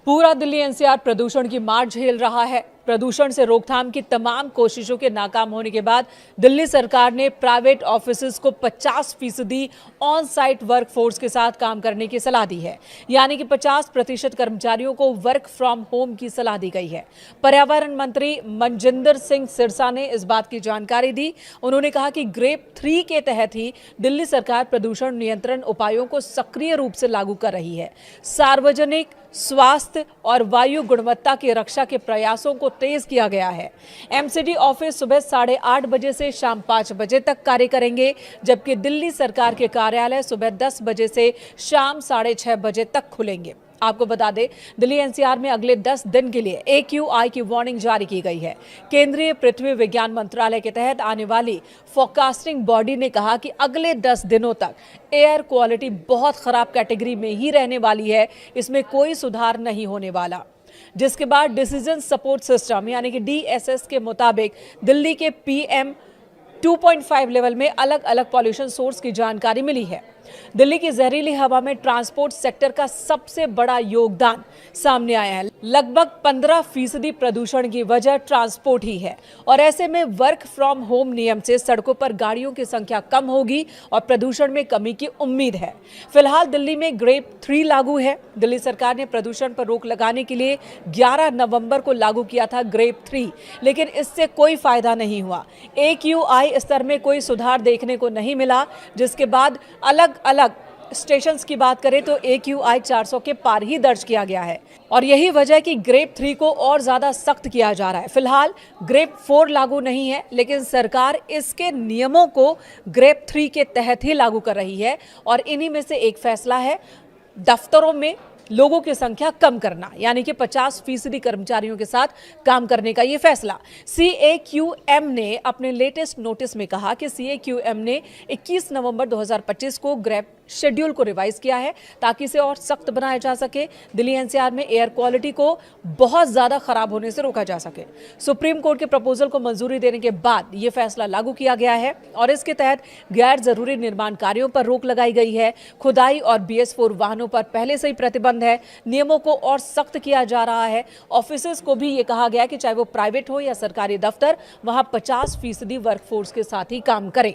पूरा दिल्ली एनसीआर प्रदूषण की मार झेल रहा है। प्रदूषण से रोकथाम की तमाम कोशिशों के नाकाम होने के बाद दिल्ली सरकार ने प्राइवेट ऑफिसेज को 50% ऑन साइट वर्कफोर्स के साथ काम करने की सलाह दी है। यानी कि 50% कर्मचारियों को वर्क फ्रॉम होम की सलाह दी गई है। पर्यावरण मंत्री मनजिंदर सिंह सिरसा ने इस बात की जानकारी दी। उन्होंने कहा कि ग्रेप 3 के तहत ही दिल्ली सरकार प्रदूषण नियंत्रण उपायों को सक्रिय रूप से लागू कर रही है। सार्वजनिक स्वास्थ्य और वायु गुणवत्ता की रक्षा के प्रयासों को तेज किया गया है। एमसीडी ऑफिस सुबह 8:30 बजे से शाम 5 बजे तक कार्य करेंगे, जबकि दिल्ली सरकार के कार्यालय सुबह 10 बजे से शाम 6:30 बजे तक खुलेंगे। आपको बता दें, दिल्ली एनसीआर में अगले 10 दिन के लिए AQI की वार्निंग जारी की गई है। केंद्रीय पृथ्वी विज्ञान मंत्रालय के तहत आने वाली फोरकास्टिंग बॉडी ने कहा कि अगले 10 दिनों तक एयर क्वालिटी बहुत खराब कैटेगरी में ही रहने वाली है, इसमें कोई सुधार नहीं होने वाला। जिसके बाद डिसीजन सपोर्ट सिस्टम यानी कि DSS के मुताबिक दिल्ली के PM 2.5 लेवल में अलग अलग पॉल्यूशन सोर्स की जानकारी मिली है। दिल्ली की जहरीली हवा में ट्रांसपोर्ट सेक्टर का सबसे बड़ा योगदान सामने आया है। लगभग 15% प्रदूषण की वजह ट्रांसपोर्ट ही है और ऐसे में वर्क फ्रॉम होम नियम से सड़कों पर गाड़ियों की संख्या कम होगी और प्रदूषण में कमी की उम्मीद है। फिलहाल दिल्ली में ग्रेप 3 लागू है। दिल्ली सरकार ने प्रदूषण पर रोक लगाने के लिए 11 नवंबर को लागू किया था ग्रेप 3, लेकिन इससे कोई फायदा नहीं हुआ। AQI स्तर में कोई सुधार देखने को नहीं मिला, जिसके बाद अलग अलग स्टेशंस की बात करें तो AQI 400 के पार ही दर्ज किया गया है और यही वजह है कि ग्रेप 3 को और ज्यादा सख्त किया जा रहा है। फिलहाल ग्रेप 4 लागू नहीं है, लेकिन सरकार इसके नियमों को ग्रेप 3 के तहत ही लागू कर रही है और इन्हीं में से एक फैसला है दफ्तरों में लोगों की संख्या कम करना, यानी कि 50% कर्मचारियों के साथ काम करने का ये फैसला। CAQM ने अपने लेटेस्ट नोटिस में कहा कि CAQM ने 21 नवंबर 2025 को ग्रेप शेड्यूल को रिवाइज किया है ताकि इसे और सख्त बनाया जा सके, दिल्ली एनसीआर में एयर क्वालिटी को बहुत ज्यादा खराब होने से रोका जा सके। सुप्रीम कोर्ट के प्रपोजल को मंजूरी देने के बाद यह फैसला लागू किया गया है और इसके तहत गैर जरूरी निर्माण कार्यों पर रोक लगाई गई है। खुदाई और BS4 वाहनों पर पहले से ही प्रतिबंध है। नियमों को और सख्त किया जा रहा है। ऑफिसेज को भी ये कहा गया कि चाहे वो प्राइवेट हो या सरकारी दफ्तर, वहां 50% वर्कफोर्स के साथ ही काम करें।